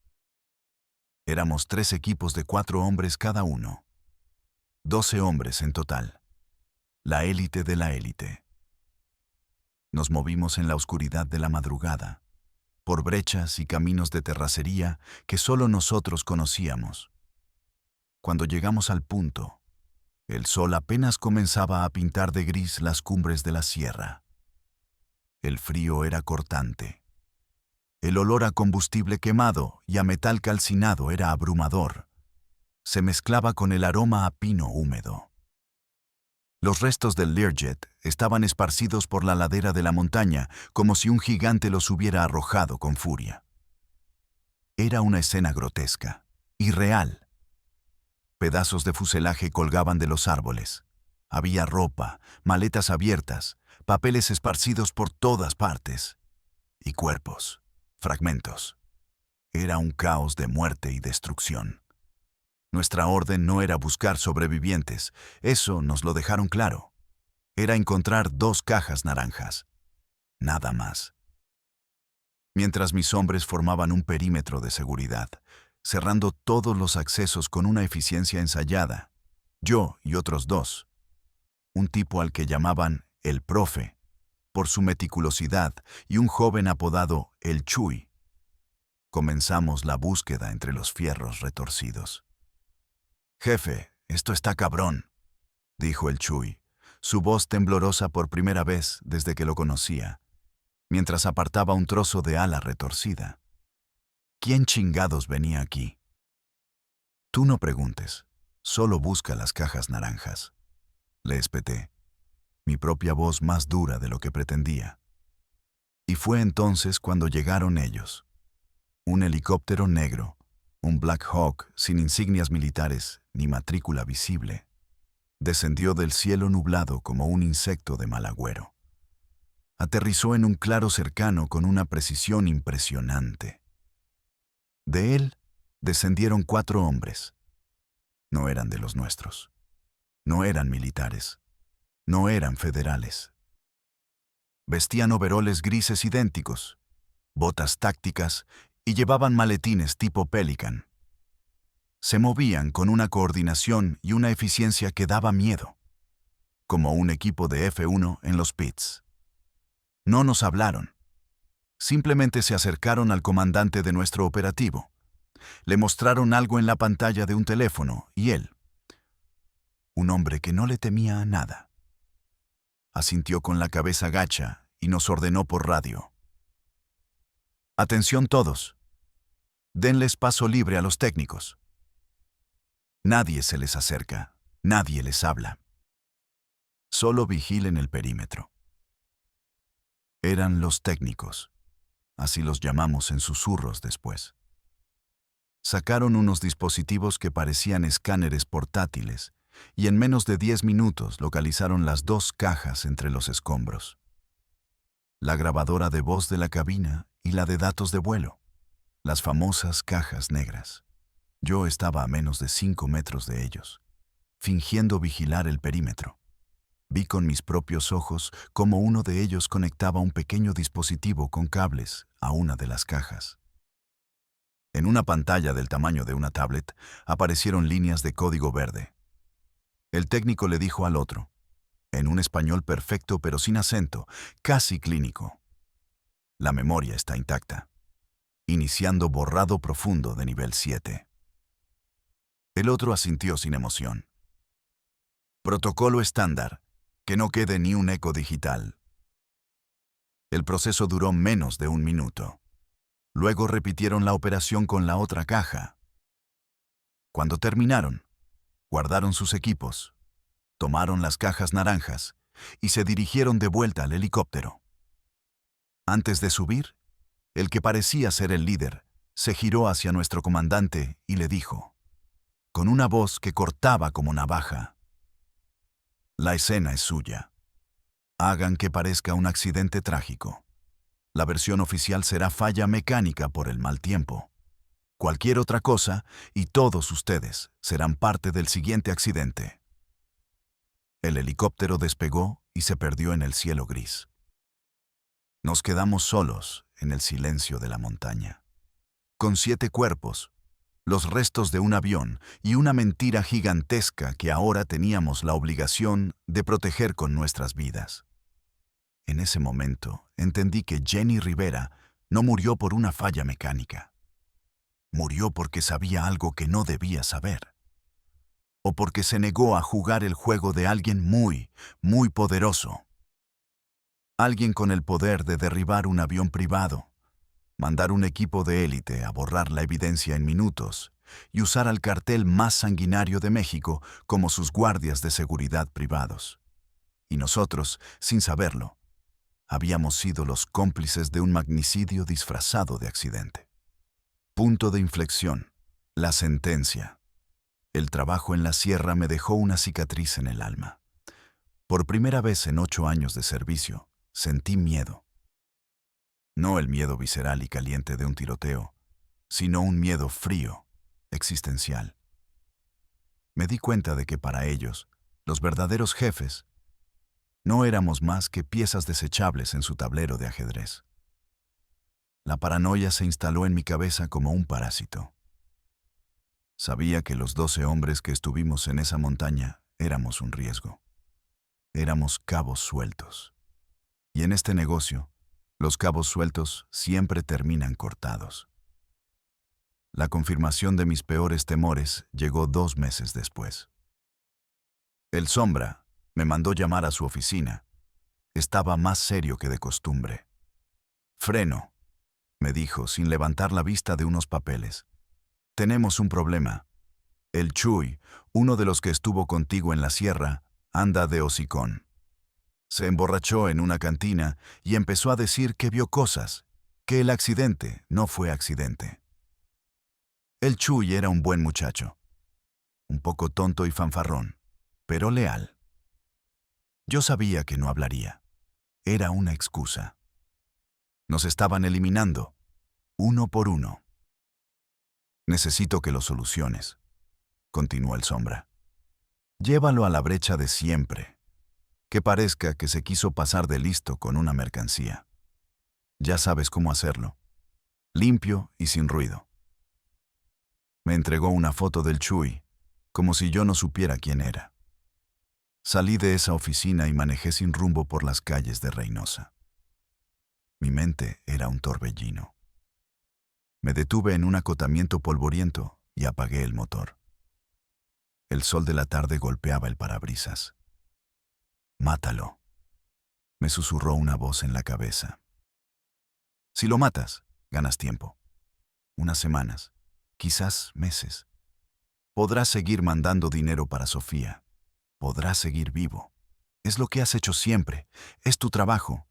Éramos 3 equipos de 4 hombres cada uno. 12 hombres en total. La élite de la élite. Nos movimos en la oscuridad de la madrugada, por brechas y caminos de terracería que solo nosotros conocíamos. Cuando llegamos al punto, el sol apenas comenzaba a pintar de gris las cumbres de la sierra. El frío era cortante. El olor a combustible quemado y a metal calcinado era abrumador. Se mezclaba con el aroma a pino húmedo. Los restos del Learjet estaban esparcidos por la ladera de la montaña como si un gigante los hubiera arrojado con furia. Era una escena grotesca, irreal. Pedazos de fuselaje colgaban de los árboles. Había ropa, maletas abiertas, papeles esparcidos por todas partes. Y cuerpos, fragmentos. Era un caos de muerte y destrucción. Nuestra orden no era buscar sobrevivientes, eso nos lo dejaron claro. Era encontrar 2 cajas naranjas. Nada más. Mientras mis hombres formaban un perímetro de seguridad, cerrando todos los accesos con una eficiencia ensayada, yo y otros 2, un tipo al que llamaban el profe, por su meticulosidad, y un joven apodado el Chuy, comenzamos la búsqueda entre los fierros retorcidos. «Jefe, esto está cabrón», dijo el Chuy, su voz temblorosa por primera vez desde que lo conocía, mientras apartaba un trozo de ala retorcida. ¿Quién chingados venía aquí? Tú no preguntes, solo busca las cajas naranjas. Le espeté, mi propia voz más dura de lo que pretendía. Y fue entonces cuando llegaron ellos. Un helicóptero negro, un Black Hawk sin insignias militares ni matrícula visible, descendió del cielo nublado como un insecto de mal agüero. Aterrizó en un claro cercano con una precisión impresionante. De él descendieron 4 hombres. No eran de los nuestros. No eran militares. No eran federales. Vestían overoles grises idénticos, botas tácticas y llevaban maletines tipo Pelican. Se movían con una coordinación y una eficiencia que daba miedo, como un equipo de F1 en los pits. No nos hablaron. Simplemente se acercaron al comandante de nuestro operativo. Le mostraron algo en la pantalla de un teléfono y él, un hombre que no le temía a nada, asintió con la cabeza gacha y nos ordenó por radio. «Atención todos. Denles paso libre a los técnicos. Nadie se les acerca, nadie les habla. Solo vigilen el perímetro». Eran los técnicos, así los llamamos en susurros después. Sacaron unos dispositivos que parecían escáneres portátiles y en menos de 10 minutos localizaron las 2 cajas entre los escombros. La grabadora de voz de la cabina y la de datos de vuelo, las famosas cajas negras. Yo estaba a menos de 5 metros de ellos, fingiendo vigilar el perímetro. Vi con mis propios ojos cómo uno de ellos conectaba un pequeño dispositivo con cables a una de las cajas. En una pantalla del tamaño de una tablet aparecieron líneas de código verde. El técnico le dijo al otro, en un español perfecto pero sin acento, casi clínico: «La memoria está intacta. Iniciando borrado profundo de nivel 7». El otro asintió sin emoción. «Protocolo estándar, que no quede ni un eco digital». El proceso duró menos de 1 minuto. Luego repitieron la operación con la otra caja. Cuando terminaron, guardaron sus equipos, tomaron las cajas naranjas y se dirigieron de vuelta al helicóptero. Antes de subir, el que parecía ser el líder se giró hacia nuestro comandante y le dijo, con una voz que cortaba como navaja: «La escena es suya. Hagan que parezca un accidente trágico. La versión oficial será falla mecánica por el mal tiempo. Cualquier otra cosa y todos ustedes serán parte del siguiente accidente». El helicóptero despegó y se perdió en el cielo gris. Nos quedamos solos en el silencio de la montaña, con 7 cuerpos, los restos de un avión y una mentira gigantesca que ahora teníamos la obligación de proteger con nuestras vidas. En ese momento entendí que Jenny Rivera no murió por una falla mecánica. Murió porque sabía algo que no debía saber. O porque se negó a jugar el juego de alguien muy, muy poderoso. Alguien con el poder de derribar un avión privado, mandar un equipo de élite a borrar la evidencia en minutos y usar al cartel más sanguinario de México como sus guardias de seguridad privados. Y nosotros, sin saberlo, habíamos sido los cómplices de un magnicidio disfrazado de accidente. Punto de inflexión. La sentencia. El trabajo en la sierra me dejó una cicatriz en el alma. Por primera vez en 8 años de servicio, sentí miedo. No el miedo visceral y caliente de un tiroteo, sino un miedo frío, existencial. Me di cuenta de que para ellos, los verdaderos jefes, no éramos más que piezas desechables en su tablero de ajedrez. La paranoia se instaló en mi cabeza como un parásito. Sabía que los 12 hombres que estuvimos en esa montaña éramos un riesgo. Éramos cabos sueltos. Y en este negocio, los cabos sueltos siempre terminan cortados. La confirmación de mis peores temores llegó 2 meses después. El Sombra me mandó llamar a su oficina. Estaba más serio que de costumbre. «Freno», me dijo sin levantar la vista de unos papeles. «Tenemos un problema. El Chuy, uno de los que estuvo contigo en la sierra, anda de hocicón. Se emborrachó en una cantina y empezó a decir que vio cosas, que el accidente no fue accidente». El Chuy era un buen muchacho, un poco tonto y fanfarrón, pero leal. Yo sabía que no hablaría. Era una excusa. Nos estaban eliminando, uno por uno. «Necesito que lo soluciones», continuó el Sombra. «Llévalo a la brecha de siempre. Que parezca que se quiso pasar de listo con una mercancía. Ya sabes cómo hacerlo. Limpio y sin ruido». Me entregó una foto del Chuy, como si yo no supiera quién era. Salí de esa oficina y manejé sin rumbo por las calles de Reynosa. Mi mente era un torbellino. Me detuve en un acotamiento polvoriento y apagué el motor. El sol de la tarde golpeaba el parabrisas. «Mátalo», me susurró una voz en la cabeza. «Si lo matas, ganas tiempo. Unas semanas, quizás meses. Podrás seguir mandando dinero para Sofía. Podrás seguir vivo. Es lo que has hecho siempre. Es tu trabajo.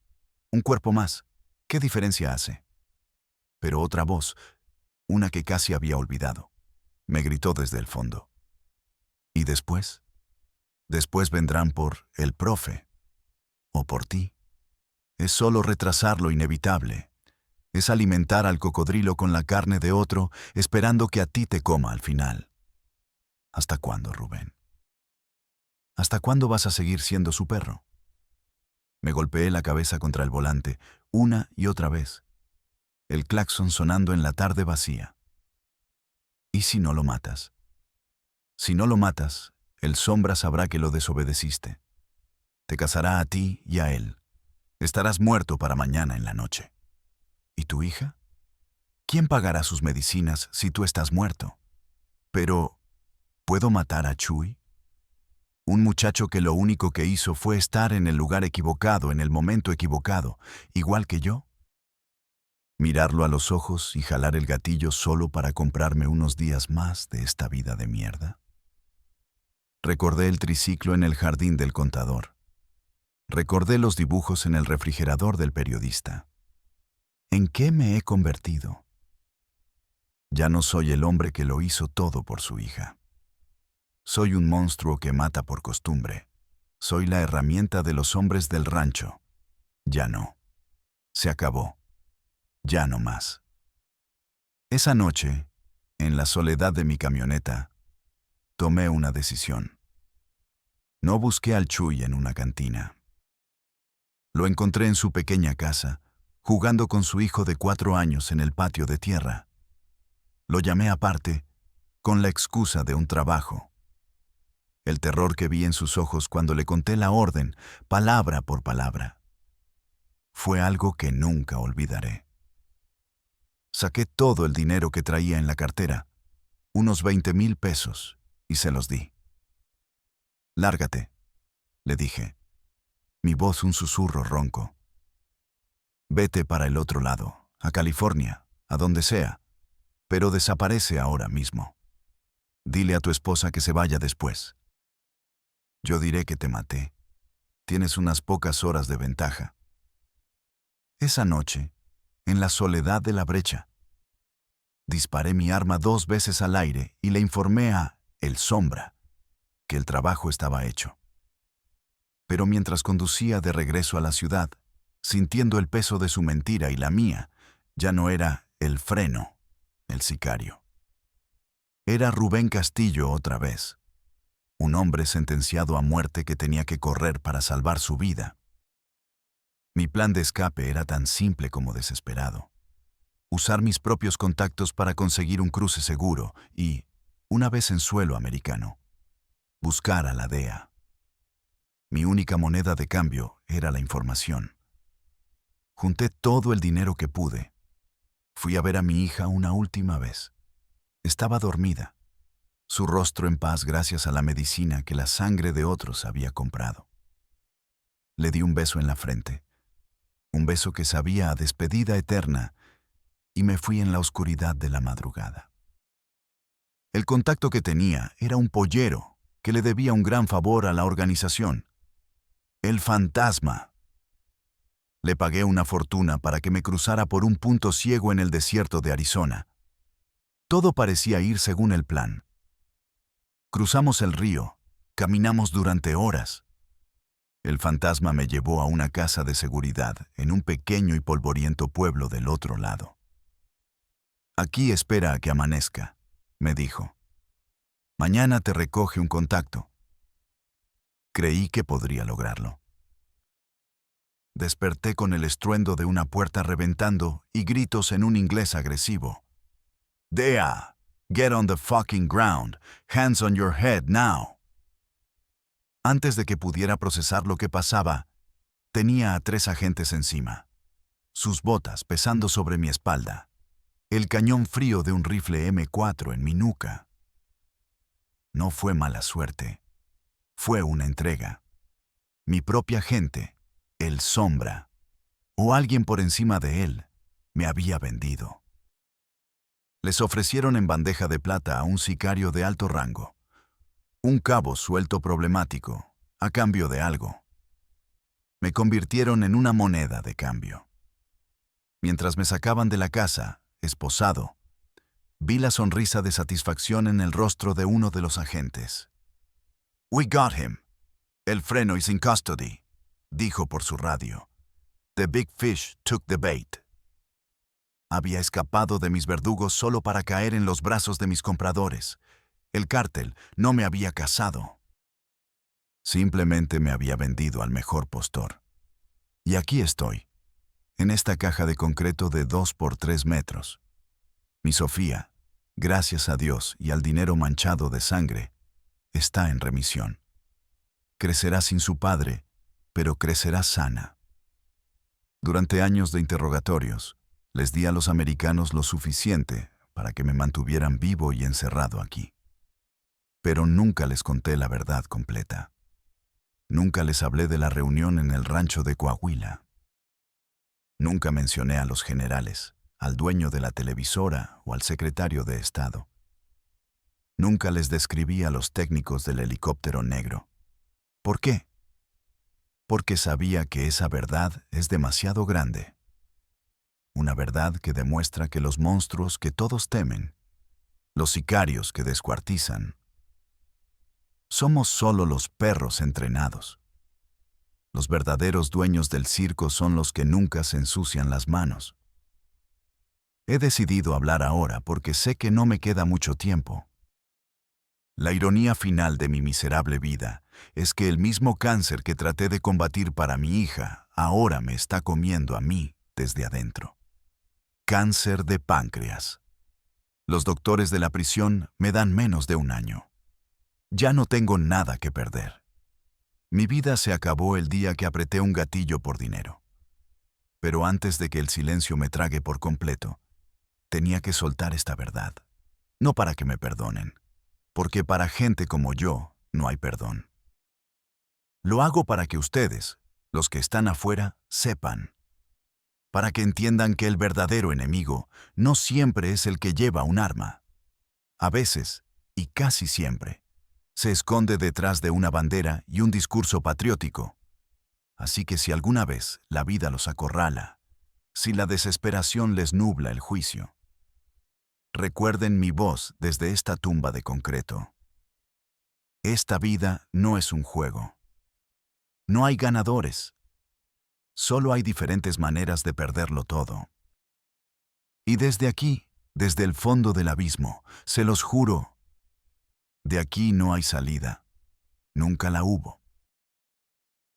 Un cuerpo más. ¿Qué diferencia hace?» Pero otra voz, una que casi había olvidado, me gritó desde el fondo. «¿Y después? Después vendrán por el profe. O por ti. Es solo retrasar lo inevitable. Es alimentar al cocodrilo con la carne de otro, esperando que a ti te coma al final». ¿Hasta cuándo, Rubén? ¿Hasta cuándo vas a seguir siendo su perro? Me golpeé la cabeza contra el volante, una y otra vez. El claxon sonando en la tarde vacía. ¿Y si no lo matas? Si no lo matas, el Sombra sabrá que lo desobedeciste. Te casará a ti y a él. Estarás muerto para mañana en la noche. ¿Y tu hija? ¿Quién pagará sus medicinas si tú estás muerto? Pero, ¿puedo matar a Chuy? Un muchacho que lo único que hizo fue estar en el lugar equivocado, en el momento equivocado, igual que yo. Mirarlo a los ojos y jalar el gatillo solo para comprarme unos días más de esta vida de mierda. Recordé el triciclo en el jardín del contador. Recordé los dibujos en el refrigerador del periodista. ¿En qué me he convertido? Ya no soy el hombre que lo hizo todo por su hija. Soy un monstruo que mata por costumbre. Soy la herramienta de los hombres del rancho. Ya no. Se acabó. Ya no más. Esa noche, en la soledad de mi camioneta, tomé una decisión. No busqué al Chuy en una cantina. Lo encontré en su pequeña casa, jugando con su hijo de 4 años en el patio de tierra. Lo llamé aparte con la excusa de un trabajo. El terror que vi en sus ojos cuando le conté la orden, palabra por palabra, fue algo que nunca olvidaré. Saqué todo el dinero que traía en la cartera, unos 20,000 pesos, y se los di. «Lárgate», le dije, mi voz un susurro ronco. «Vete para el otro lado, a California, a donde sea, pero desaparece ahora mismo. Dile a tu esposa que se vaya después. Yo diré que te maté. Tienes unas pocas horas de ventaja». Esa noche, en la soledad de la brecha, disparé mi arma 2 veces al aire y le informé a El Sombra que el trabajo estaba hecho. Pero mientras conducía de regreso a la ciudad, sintiendo el peso de su mentira y la mía, ya no era el Freno, el sicario. Era Rubén Castillo otra vez, un hombre sentenciado a muerte que tenía que correr para salvar su vida. Mi plan de escape era tan simple como desesperado. Usar mis propios contactos para conseguir un cruce seguro y, una vez en suelo americano, buscar a la DEA. Mi única moneda de cambio era la información. Junté todo el dinero que pude. Fui a ver a mi hija una última vez. Estaba dormida, su rostro en paz gracias a la medicina que la sangre de otros había comprado. Le di un beso en la frente, un beso que sabía a despedida eterna, y me fui en la oscuridad de la madrugada. El contacto que tenía era un pollero que le debía un gran favor a la organización. El Fantasma. Le pagué una fortuna para que me cruzara por un punto ciego en el desierto de Arizona. Todo parecía ir según el plan. Cruzamos el río, caminamos durante horas. El Fantasma me llevó a una casa de seguridad en un pequeño y polvoriento pueblo del otro lado. «Aquí espera a que amanezca», me dijo. «Mañana te recoge un contacto». Creí que podría lograrlo. Desperté con el estruendo de una puerta reventando y gritos en un inglés agresivo. «DEA, get on the fucking ground, hands on your head now». Antes de que pudiera procesar lo que pasaba, tenía a 3 agentes encima, sus botas pesando sobre mi espalda, el cañón frío de un rifle M4 en mi nuca. No fue mala suerte, fue una entrega. Mi propia gente, el Sombra, o alguien por encima de él, me había vendido. Les ofrecieron en bandeja de plata a un sicario de alto rango, un cabo suelto problemático, a cambio de algo. Me convirtieron en una moneda de cambio. Mientras me sacaban de la casa, esposado, vi la sonrisa de satisfacción en el rostro de uno de los agentes. «We got him. El Freno is in custody», dijo por su radio. «The big fish took the bait». Había escapado de mis verdugos solo para caer en los brazos de mis compradores. El cártel no me había cazado. Simplemente me había vendido al mejor postor. Y aquí estoy, en esta caja de concreto de 2 por 3 metros. Mi Sofía, gracias a Dios y al dinero manchado de sangre, está en remisión. Crecerá sin su padre, pero crecerá sana. Durante años de interrogatorios, les di a los americanos lo suficiente para que me mantuvieran vivo y encerrado aquí. Pero nunca les conté la verdad completa. Nunca les hablé de la reunión en el rancho de Coahuila. Nunca mencioné a los generales, al dueño de la televisora o al secretario de Estado. Nunca les describí a los técnicos del helicóptero negro. ¿Por qué? Porque sabía que esa verdad es demasiado grande. Una verdad que demuestra que los monstruos que todos temen, los sicarios que descuartizan, somos solo los perros entrenados. Los verdaderos dueños del circo son los que nunca se ensucian las manos. He decidido hablar ahora porque sé que no me queda mucho tiempo. La ironía final de mi miserable vida es que el mismo cáncer que traté de combatir para mi hija ahora me está comiendo a mí desde adentro. Cáncer de páncreas. Los doctores de la prisión me dan menos de un año. Ya no tengo nada que perder. Mi vida se acabó el día que apreté un gatillo por dinero. Pero antes de que el silencio me trague por completo, tenía que soltar esta verdad. No para que me perdonen, porque para gente como yo no hay perdón. Lo hago para que ustedes, los que están afuera, sepan. Para que entiendan que el verdadero enemigo no siempre es el que lleva un arma. A veces, y casi siempre, se esconde detrás de una bandera y un discurso patriótico. Así que si alguna vez la vida los acorrala, si la desesperación les nubla el juicio, recuerden mi voz desde esta tumba de concreto. Esta vida no es un juego. No hay ganadores. Solo hay diferentes maneras de perderlo todo. Y desde aquí, desde el fondo del abismo, se los juro, de aquí no hay salida. Nunca la hubo.